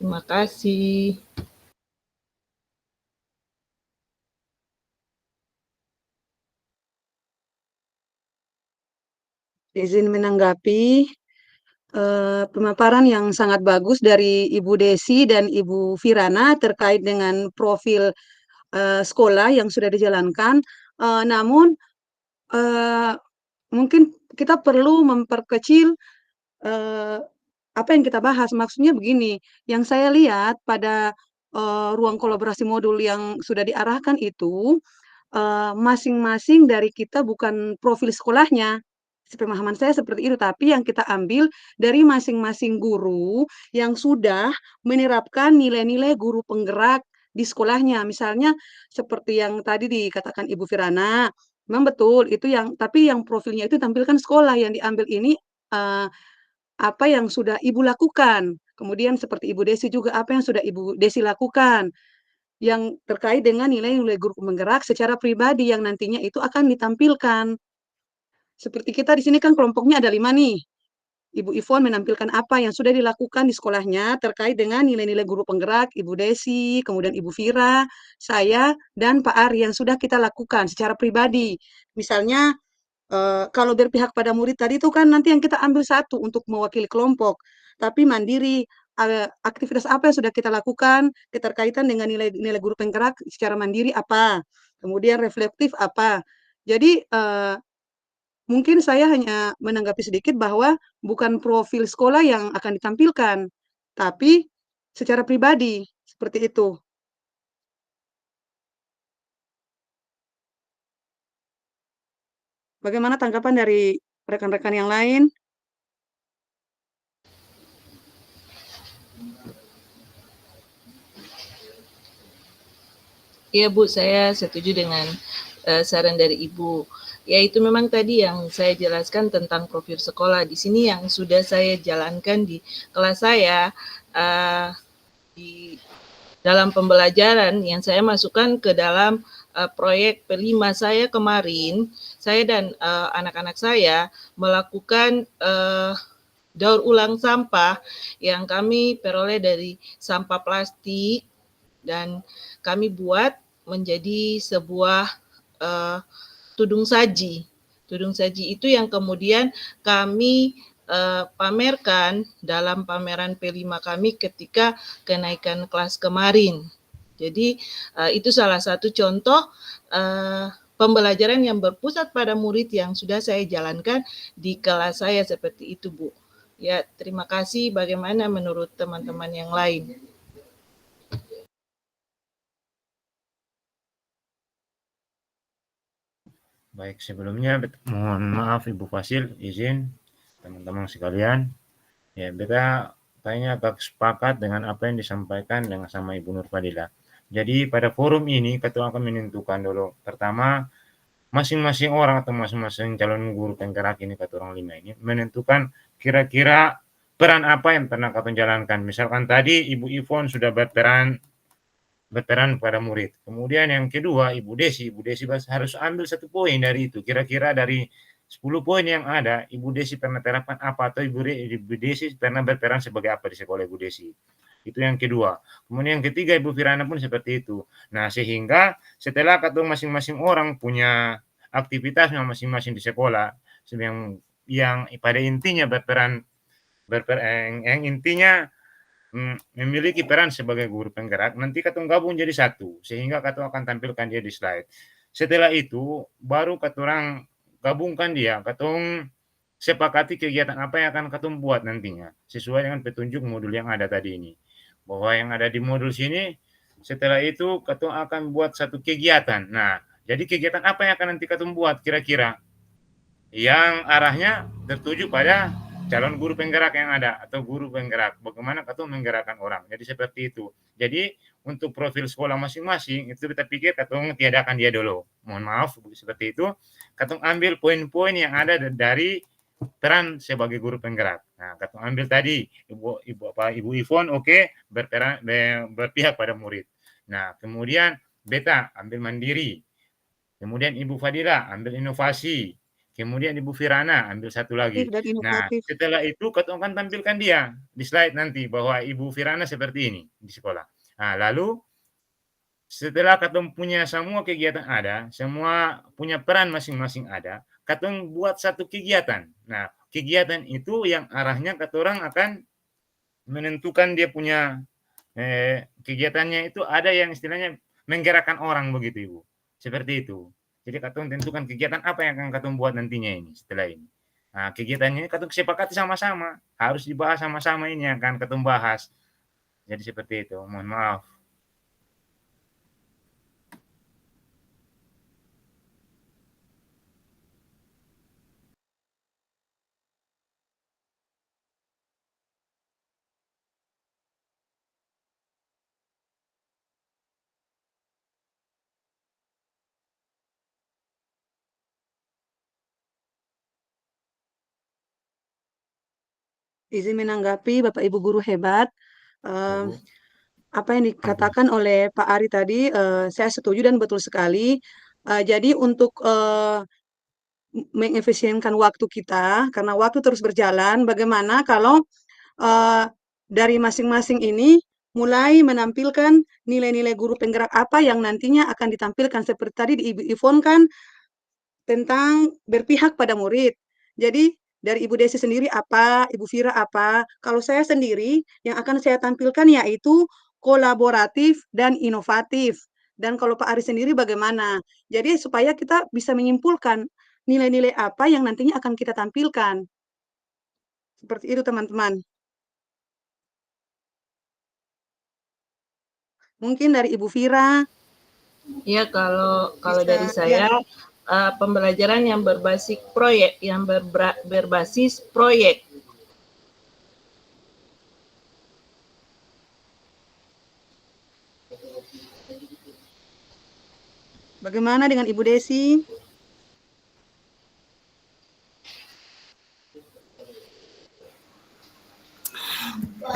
Terima kasih. Izin menanggapi pemaparan yang sangat bagus dari Ibu Desi dan Ibu Firana terkait dengan profil sekolah yang sudah dijalankan. Namun mungkin kita perlu memperkecil apa yang kita bahas. Maksudnya begini, yang saya lihat pada ruang kolaborasi modul yang sudah diarahkan itu, masing-masing dari kita bukan profil sekolahnya. Sepemahaman saya seperti itu, tapi yang kita ambil dari masing-masing guru yang sudah menerapkan nilai-nilai guru penggerak di sekolahnya. Misalnya seperti yang tadi dikatakan Ibu Firana, memang betul itu tapi yang profilnya itu tampilkan sekolah, yang diambil ini apa yang sudah Ibu lakukan. Kemudian seperti Ibu Desi juga apa yang sudah Ibu Desi lakukan yang terkait dengan nilai-nilai guru penggerak secara pribadi yang nantinya itu akan ditampilkan. Seperti kita di sini kan kelompoknya ada 5 nih. Ibu Ivon menampilkan apa yang sudah dilakukan di sekolahnya terkait dengan nilai-nilai guru penggerak, Ibu Desi, kemudian Ibu Vira, saya, dan Pak Ari yang sudah kita lakukan secara pribadi. Misalnya, kalau berpihak pada murid tadi itu kan nanti yang kita ambil satu untuk mewakili kelompok, tapi mandiri, aktivitas apa yang sudah kita lakukan keterkaitan dengan nilai-nilai guru penggerak secara mandiri apa, kemudian reflektif apa. Jadi, mungkin saya hanya menanggapi sedikit bahwa bukan profil sekolah yang akan ditampilkan, tapi secara pribadi, seperti itu. Bagaimana tanggapan dari rekan-rekan yang lain? Iya Bu, saya setuju dengan saran dari Ibu. Ya itu memang tadi yang saya jelaskan tentang profil sekolah. Di sini yang sudah saya jalankan di kelas saya, di dalam pembelajaran yang saya masukkan ke dalam proyek P5 saya kemarin, saya dan anak-anak saya melakukan daur ulang sampah yang kami peroleh dari sampah plastik dan kami buat menjadi sebuah tudung saji. Tudung saji itu yang kemudian kami pamerkan dalam pameran P5 kami ketika kenaikan kelas kemarin. Jadi itu salah satu contoh pembelajaran yang berpusat pada murid yang sudah saya jalankan di kelas saya seperti itu, Bu. Ya, terima kasih. Bagaimana menurut teman-teman yang lain? Baik, sebelumnya mohon maaf Ibu Fasil, izin teman-teman sekalian. Ya, beta kayaknya agak sepakat dengan apa yang disampaikan dengan sama Ibu Nur Fadila. Jadi pada forum ini ketua akan menentukan dulu. Pertama, masing-masing orang atau masing-masing calon guru penggerak ini kata orang 5 ini menentukan kira-kira peran apa yang pernah kau jalankan. Misalkan tadi Ibu Ivon sudah berperan pada murid. Kemudian yang kedua Ibu Desi harus ambil satu poin dari itu. Kira-kira dari 10 poin yang ada, Ibu Desi pernah terapkan apa atau Ibu Desi pernah berperan sebagai apa di sekolah Ibu Desi. Itu yang kedua. Kemudian yang ketiga Ibu Firana pun seperti itu. Nah, sehingga setelah ketemu masing-masing orang punya aktivitasnya masing-masing di sekolah yang pada intinya yang intinya memiliki peran sebagai guru penggerak, nanti katong gabung jadi satu, sehingga katong akan tampilkan dia di slide. Setelah itu, baru katong gabungkan dia, katong sepakati kegiatan apa yang akan katong buat nantinya, sesuai dengan petunjuk modul yang ada tadi ini. Bahwa yang ada di modul sini, setelah itu katong akan buat satu kegiatan. Nah, jadi kegiatan apa yang akan nanti katong buat kira-kira? Yang arahnya tertuju pada calon guru penggerak yang ada atau guru penggerak, bagaimana katong menggerakkan orang. Jadi seperti itu. Jadi untuk profil sekolah masing-masing itu kita pikir katong tiadakan dia dulu. Mohon maaf seperti itu. Katong ambil poin-poin yang ada dari peran sebagai guru penggerak. Nah, katong ambil tadi Ibu Ivon berpihak pada murid. Nah, kemudian beta ambil mandiri. Kemudian Ibu Fadila ambil inovasi. Kemudian Ibu Firana ambil satu lagi. Dan Nah, inovatif. setelah itu katong akan tampilkan dia di slide nanti bahwa Ibu Firana seperti ini di sekolah. Nah, lalu setelah katong punya semua kegiatan ada, semua punya peran masing-masing ada, katong buat satu kegiatan. Nah, kegiatan itu yang arahnya katorang akan menentukan dia punya kegiatannya itu ada yang istilahnya menggerakkan orang begitu Ibu. Seperti itu. Jadi katong tentukan kegiatan apa yang akan katong buat nantinya ini setelah ini. Nah, kegiatannya katong sepakati sama-sama, harus dibahas sama-sama ini yang akan katong bahas. Jadi seperti itu. Mohon maaf. izin menanggapi Bapak Ibu guru hebat. Ibu. Apa yang dikatakan oleh Pak Ari tadi, saya setuju dan betul sekali. Jadi untuk mengefisienkan waktu kita, karena waktu terus berjalan, bagaimana kalau dari masing-masing ini mulai menampilkan nilai-nilai guru penggerak apa yang nantinya akan ditampilkan seperti tadi di Ibu Ivon kan tentang berpihak pada murid. Jadi dari Ibu Desi sendiri apa, Ibu Fira apa. Kalau saya sendiri yang akan saya tampilkan yaitu kolaboratif dan inovatif. Dan kalau Pak Ari sendiri bagaimana? Jadi supaya kita bisa menyimpulkan nilai-nilai apa yang nantinya akan kita tampilkan. Seperti itu teman-teman. Mungkin dari Ibu Fira. Ya, kalau Bisa, dari saya pembelajaran yang berbasis proyek, yang berbasis proyek. Bagaimana dengan Ibu Desi?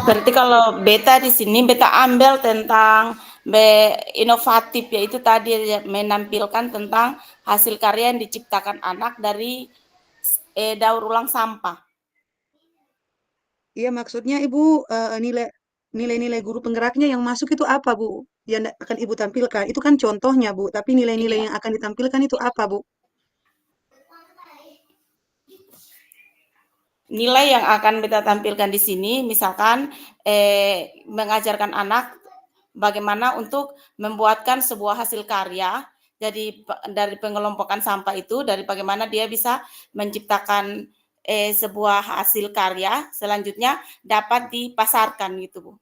Berarti kalau beta di sini beta ambil tentang inovatif, yaitu tadi menampilkan tentang hasil karya yang diciptakan anak dari daur ulang sampah. Iya, maksudnya Ibu nilai-nilai guru penggeraknya yang masuk itu apa, Bu? Yang akan Ibu tampilkan. Itu kan contohnya, Bu. Tapi nilai-nilai yang akan ditampilkan itu apa, Bu? Nilai yang akan kita tampilkan di sini, misalkan mengajarkan anak bagaimana untuk membuatkan sebuah hasil karya. Jadi dari pengelompokan sampah itu, dari bagaimana dia bisa menciptakan sebuah hasil karya, selanjutnya dapat dipasarkan gitu, Bu.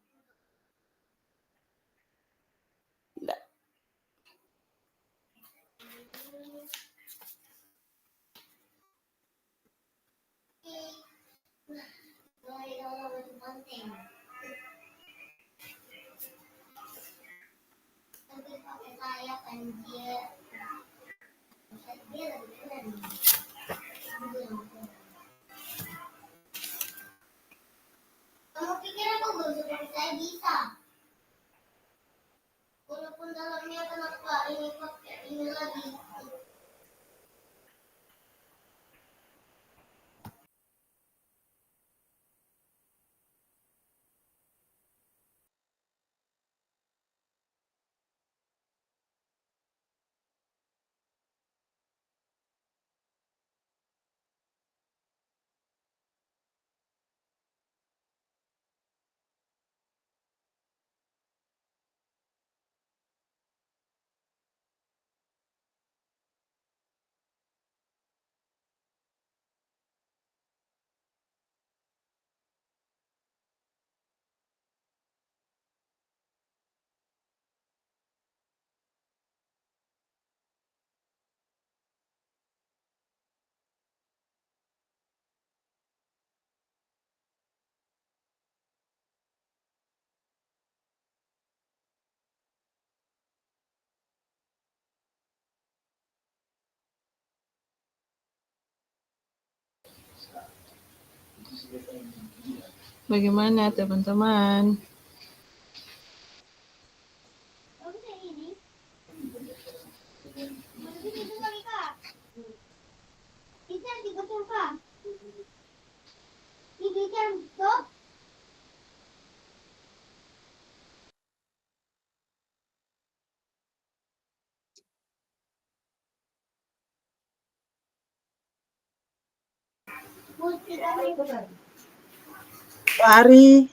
Kamu pikir aku gak seperti saya bisa? Walaupun dalamnya kenapa ini pakai ini lagi. Bagaimana teman-teman? Pak Ari,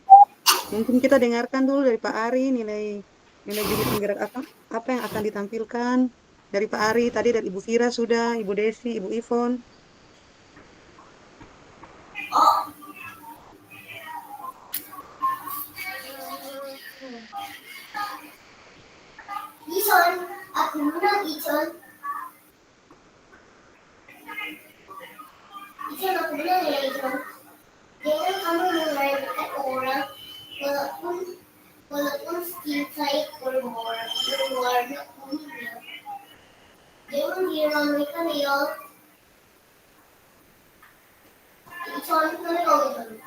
mungkin kita dengarkan dulu dari Pak Ari nilai guru penggerak apa yang akan ditampilkan dari Pak Ari. Tadi dari Ibu Fira sudah, Ibu Desi, Ibu Ivon. Ison, aku menang Ison. Ison, aku menang ya Ison. Jangan kamu meremehkan orang walaupun skin saya berwarna kuning. Jangan diremehkan ya. Ison, mana kau Ison?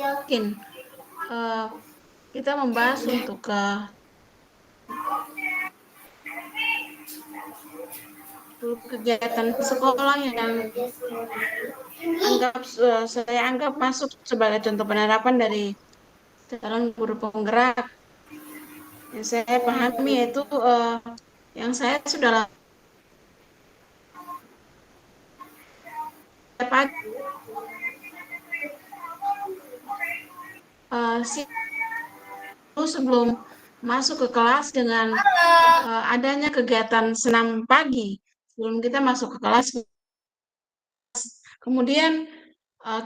Mungkin kita membahas untuk kegiatan sekolah yang saya anggap masuk sebagai contoh penerapan dari calon guru penggerak. Yang saya pahami yaitu yang saya sudah pagi sebelum masuk ke kelas dengan adanya kegiatan senam pagi sebelum kita masuk ke kelas. Kemudian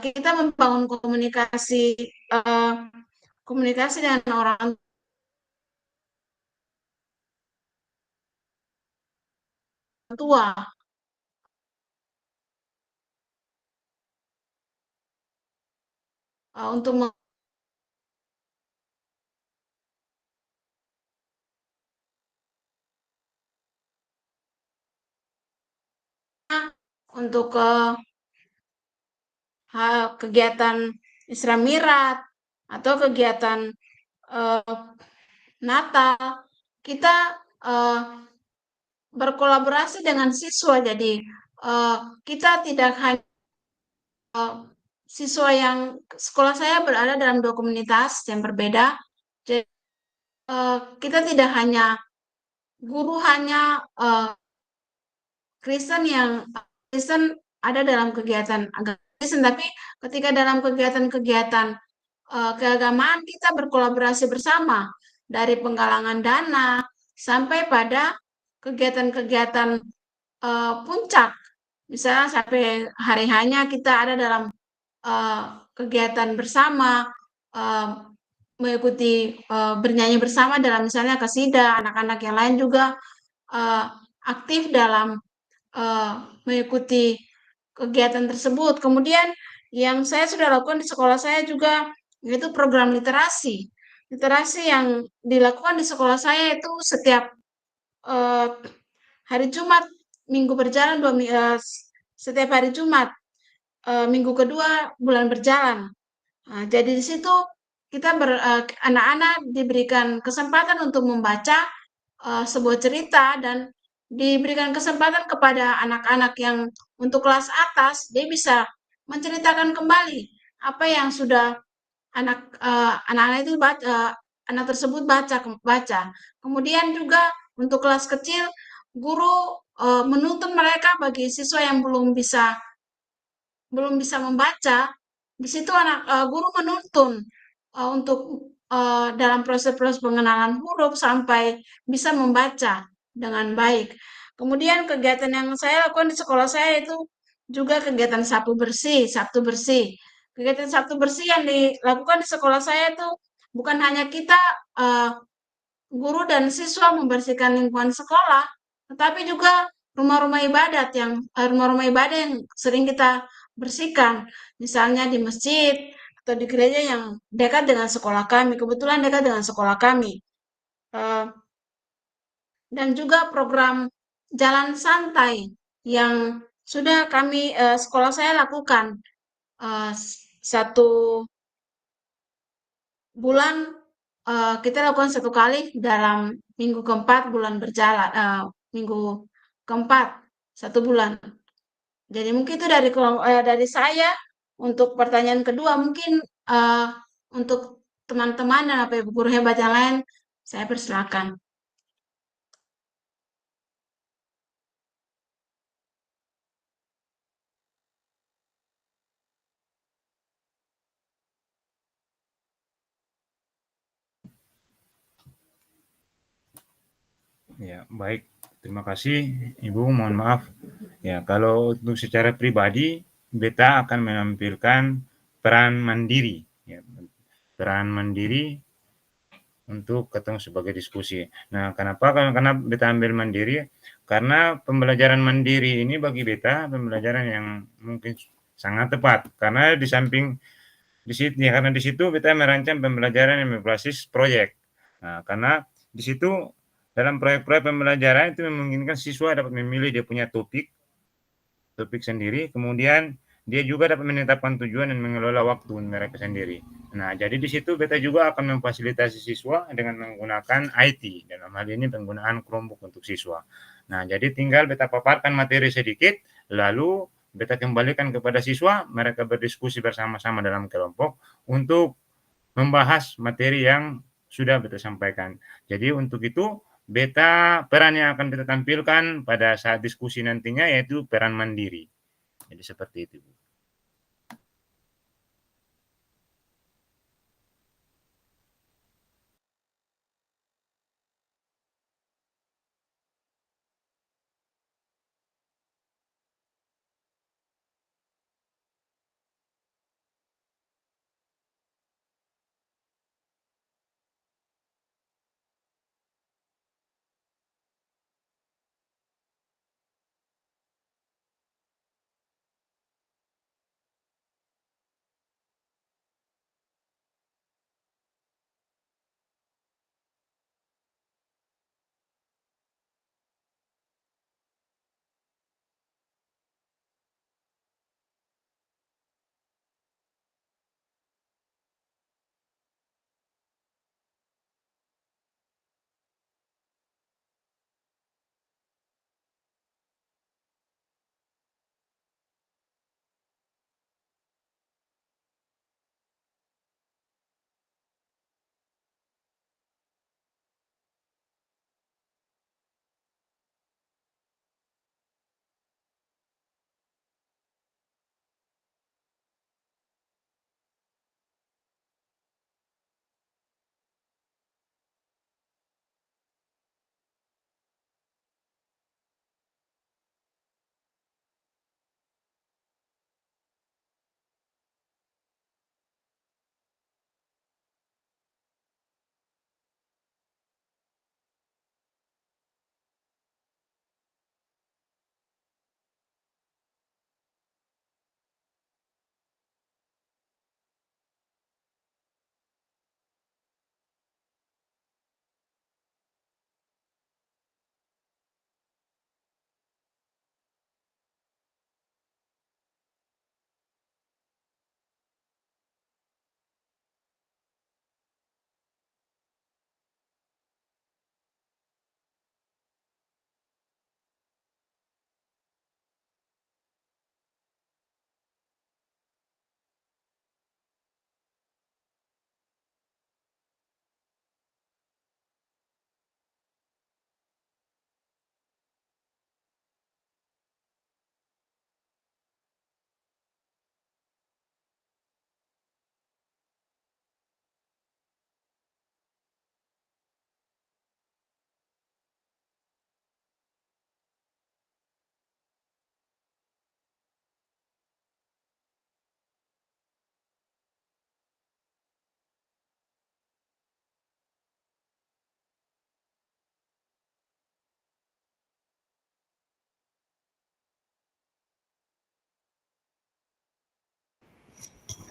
kita membangun komunikasi dengan orang tua untuk kegiatan Isra Mi'raj atau kegiatan Natal, kita berkolaborasi dengan siswa. Jadi kita tidak hanya siswa yang sekolah saya berada dalam 2 komunitas yang berbeda. Jadi kita tidak hanya guru hanya Kristen ada dalam kegiatan agama Kristen, tapi ketika dalam kegiatan-kegiatan keagamaan kita berkolaborasi bersama dari penggalangan dana sampai pada kegiatan-kegiatan puncak, misalnya sampai hari hanya kita ada dalam kegiatan bersama, mengikuti bernyanyi bersama dalam misalnya kasida, anak-anak yang lain juga aktif dalam mengikuti kegiatan tersebut. Kemudian yang saya sudah lakukan di sekolah saya juga yaitu program literasi. Literasi yang dilakukan di sekolah saya itu setiap hari Jumat, minggu berjalan setiap hari Jumat, minggu kedua bulan berjalan. Nah, jadi di situ kita anak-anak diberikan kesempatan untuk membaca sebuah cerita dan diberikan kesempatan kepada anak-anak yang untuk kelas atas, dia bisa menceritakan kembali apa yang sudah anak-anak itu anak tersebut baca. Kemudian juga untuk kelas kecil, guru menuntun mereka bagi siswa yang belum bisa membaca. Di situ guru menuntun untuk dalam proses-proses pengenalan huruf sampai bisa membaca dengan baik. Kemudian kegiatan yang saya lakukan di sekolah saya itu juga kegiatan Sabtu bersih, Sabtu bersih. Kegiatan Sabtu bersih yang dilakukan di sekolah saya itu bukan hanya kita guru dan siswa membersihkan lingkungan sekolah, tetapi juga rumah-rumah ibadah yang sering kita bersihkan, misalnya di masjid atau di gereja yang dekat dengan sekolah kami, kebetulan dekat dengan sekolah kami. Dan juga program jalan santai yang sudah kami sekolah saya lakukan 1 bulan, kita lakukan 1 kali dalam minggu keempat bulan berjalan, minggu keempat 1 bulan. Jadi mungkin itu dari saya. Untuk pertanyaan kedua mungkin untuk teman-teman dan Bapak Ibu guru hebat yang lain, saya persilakan. Ya, baik. Terima kasih Ibu, mohon maaf. Ya, kalau untuk secara pribadi, beta akan menampilkan peran mandiri. Ya, peran mandiri untuk ketemu sebagai diskusi. Nah, kenapa? Karena beta ambil mandiri, karena pembelajaran mandiri ini bagi beta pembelajaran yang mungkin sangat tepat. Karena di samping di situ, ya, karena di situ beta merancang pembelajaran yang berbasis proyek. Nah, karena di situ dalam proyek-proyek pembelajaran itu memungkinkan siswa dapat memilih dia punya topik sendiri, kemudian dia juga dapat menetapkan tujuan dan mengelola waktu mereka sendiri. Nah, jadi di situ beta juga akan memfasilitasi siswa dengan menggunakan IT, dalam hal ini penggunaan Chromebook untuk siswa. Nah, jadi tinggal beta paparkan materi sedikit, lalu beta kembalikan kepada siswa, mereka berdiskusi bersama-sama dalam kelompok untuk membahas materi yang sudah beta sampaikan. Jadi untuk itu peran yang akan beta tampilkan pada saat diskusi nantinya yaitu peran mandiri. Jadi seperti itu, Bu.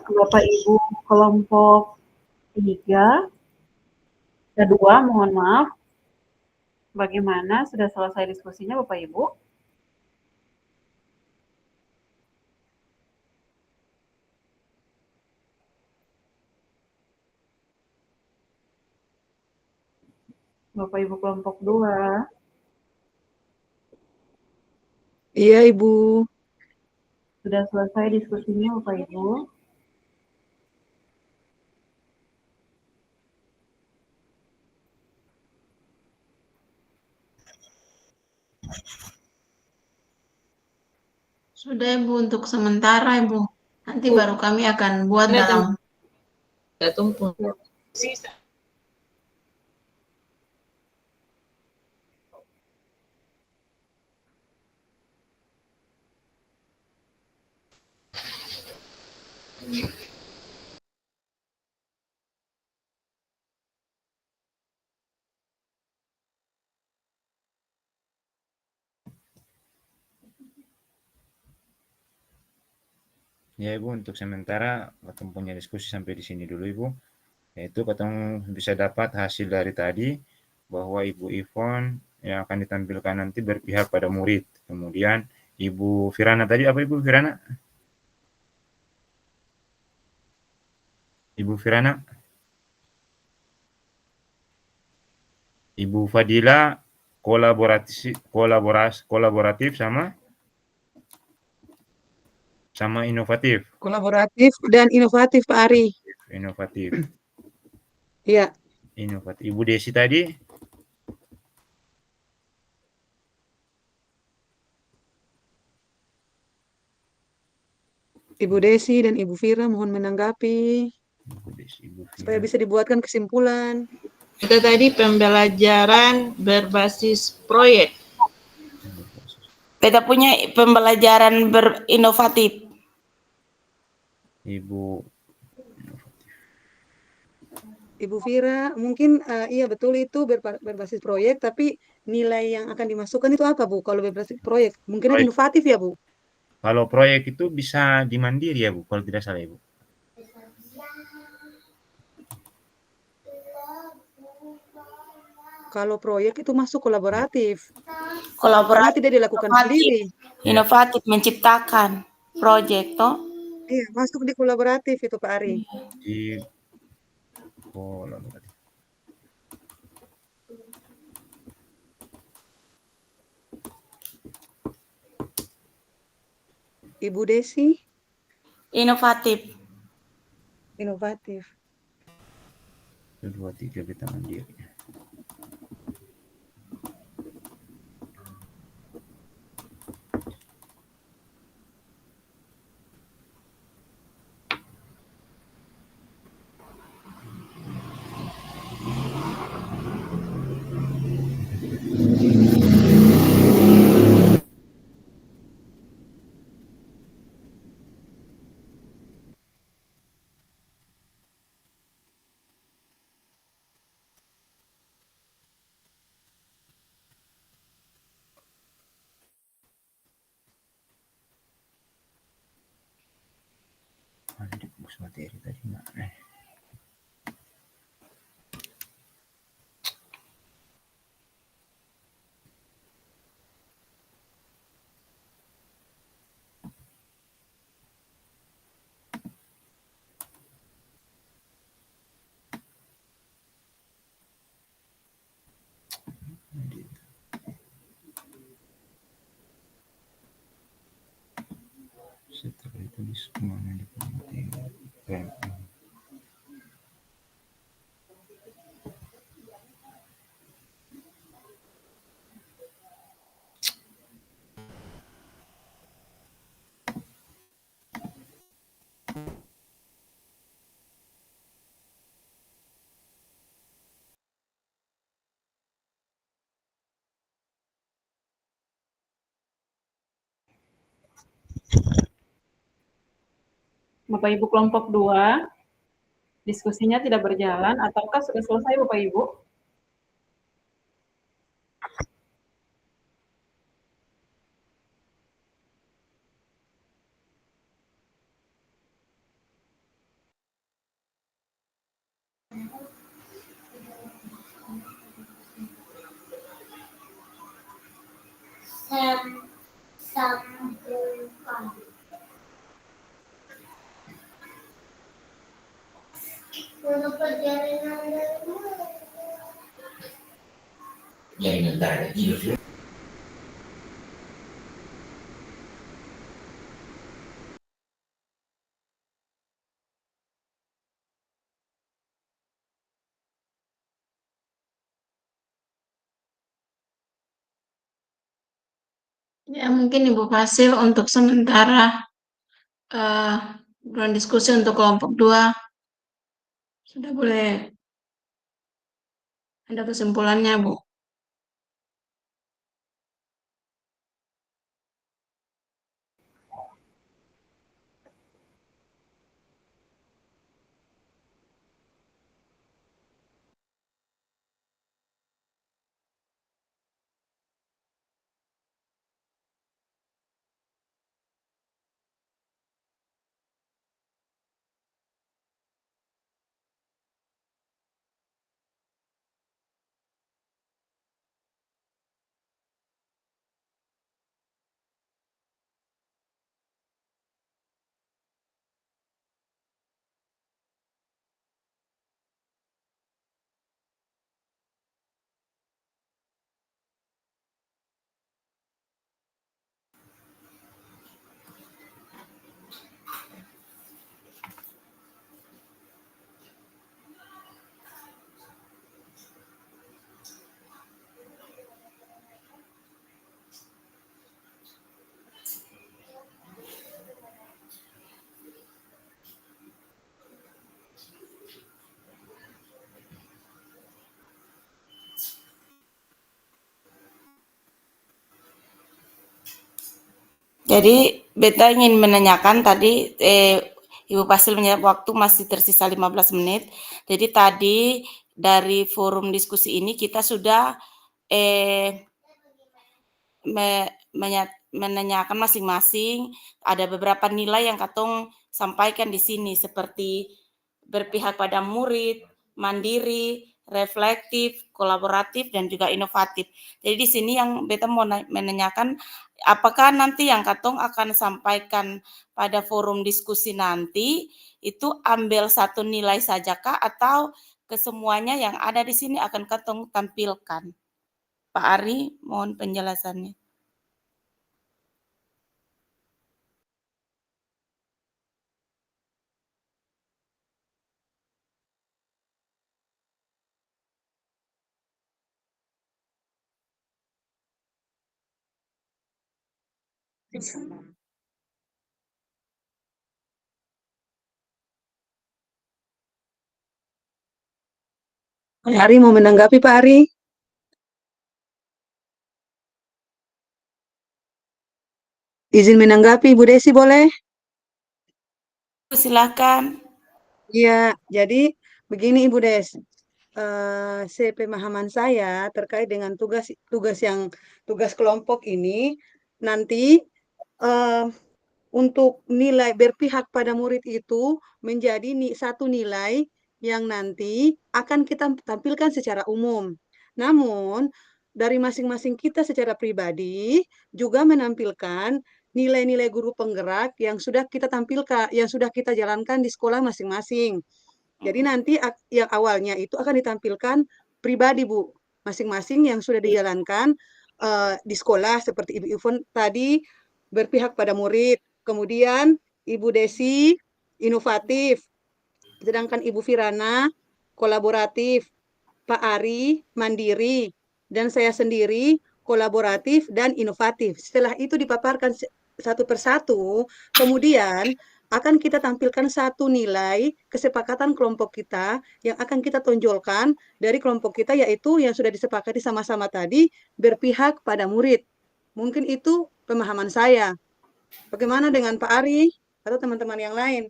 Bapak Ibu kelompok 3, kedua, mohon maaf. Bagaimana? Sudah selesai diskusinya Bapak Ibu? Bapak Ibu kelompok 2. Iya, Ibu. Sudah selesai diskusinya Bapak Ibu? Sudah Ibu untuk sementara Ibu. Nanti baru kami akan buat Ada dalam Ya, tumpung. Ya Ibu, untuk sementara katong punya diskusi sampai di sini dulu Ibu. Yaitu katong bisa dapat hasil dari tadi bahwa Ibu Ivon yang akan ditampilkan nanti berpihak pada murid. Kemudian Ibu Firana tadi apa Ibu Firana? Ibu Firana? Ibu Fadila kolaboratif sama inovatif. Kolaboratif dan inovatif, Pak Ari. Inovatif. Iya. Inovatif. Ibu Desi tadi? Ibu Desi dan Ibu Fira mohon menanggapi Ibu Desi, Ibu supaya Fira. bisa dibuatkan kesimpulan. Itu tadi pembelajaran berbasis proyek. Kita punya pembelajaran berinovatif. Ibu Ibu Fira, mungkin iya betul itu berbasis proyek, tapi nilai yang akan dimasukkan itu apa, Bu? Kalau berbasis proyek, mungkin proyek. inovatif ya, Bu? Kalau proyek itu bisa dimandiri ya Bu, kalau tidak salah Ibu. Kalau proyek itu masuk kolaboratif, karena Kolaboratif, tidak dilakukan sendiri. inovatif menciptakan proyek toh. Iya, masuk di kolaboratif itu, Pak Ari. Di kolaboratif. Ibu Desi, Inovatif. inovatif. 1, 2, 3 kita mandiri. Ada di bus materi tadi mana? Setelah itu di semuanya di materi. Bapak Ibu kelompok 2, diskusinya tidak berjalan ataukah sudah selesai Bapak Ibu? Sambungkan. Untuk perjalanan dari mana? Jaringan dari tidur. Ya, mungkin Ibu Fasil untuk sementara bulan diskusi untuk kelompok 2 sudah boleh ada kesimpulannya, Bu. Jadi beta ingin menanyakan tadi Ibu Fasil menyebut waktu masih tersisa 15 menit. Jadi tadi dari forum diskusi ini kita sudah menanyakan masing-masing, ada beberapa nilai yang katong sampaikan di sini seperti berpihak pada murid, mandiri, reflektif, kolaboratif, dan juga inovatif. Jadi di sini yang beta mau menanyakan, apakah nanti yang katong akan sampaikan pada forum diskusi nanti itu ambil satu nilai sajakah atau kesemuanya yang ada di sini akan katong tampilkan? Pak Ari, mohon penjelasannya. Pak Ari mau menanggapi, Pak Ari? Izin menanggapi, Bu Desi boleh? Silakan. Iya, jadi begini Ibu Des, sepemahaman saya terkait dengan tugas kelompok ini nanti untuk nilai berpihak pada murid itu menjadi satu nilai yang nanti akan kita tampilkan secara umum. Namun dari masing-masing kita secara pribadi juga menampilkan nilai-nilai guru penggerak yang sudah kita tampilkan, yang sudah kita jalankan di sekolah masing-masing. Jadi nanti yang awalnya itu akan ditampilkan pribadi, Bu, masing-masing yang sudah dijalankan di sekolah seperti Ibu Ivon tadi berpihak pada murid, kemudian Ibu Desi inovatif, sedangkan Ibu Firana kolaboratif, Pak Ari mandiri, dan saya sendiri kolaboratif dan inovatif. Setelah itu dipaparkan satu persatu, kemudian akan kita tampilkan satu nilai kesepakatan kelompok kita yang akan kita tonjolkan dari kelompok kita, yaitu yang sudah disepakati sama-sama tadi berpihak pada murid. Mungkin itu pemahaman saya. Bagaimana dengan Pak Ari atau teman-teman yang lain?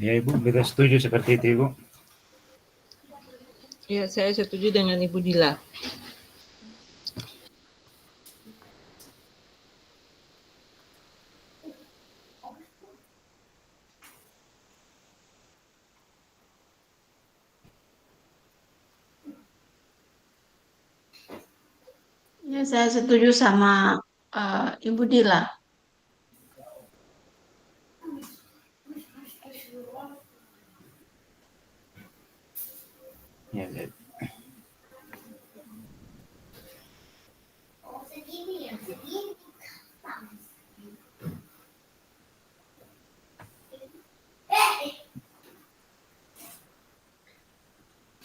Ya Ibu, kita setuju seperti itu Ibu. Ya, saya setuju dengan Ibu Dila. Ya, saya setuju sama Ibu Dila. Ya, ya.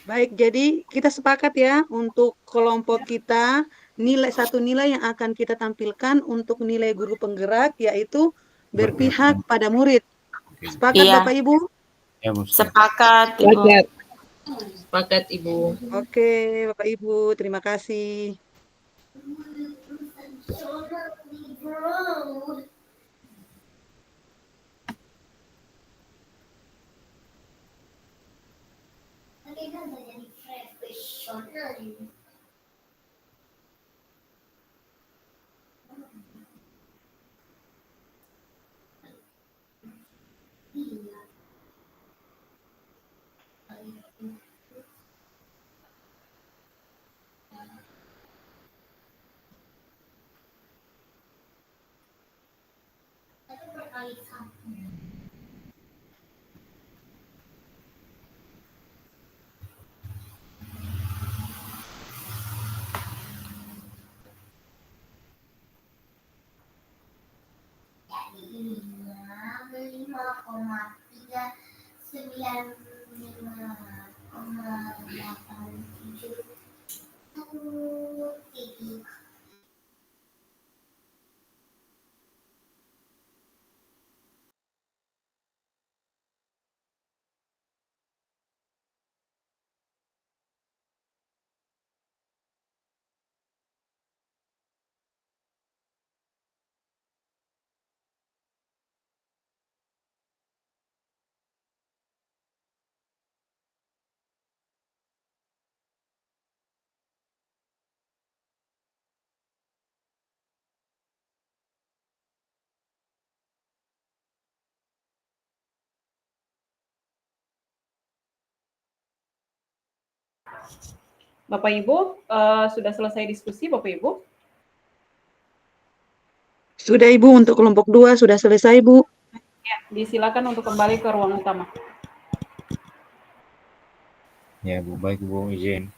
Baik, jadi kita sepakat ya untuk kelompok kita satu nilai yang akan kita tampilkan untuk nilai guru penggerak yaitu berpihak pada murid. Sepakat Iya. Bapak Ibu? Ya Bu. Sepakat, Ibu. Sepakat. Sepakat Ibu. Oke, Bapak Ibu, terima kasih. Bapak Ibu, sudah selesai diskusi Bapak Ibu? Sudah Ibu, untuk kelompok 2 sudah selesai Bu. Ya, disilakan untuk kembali ke ruang utama. Ya Bu, baik Bu, izin.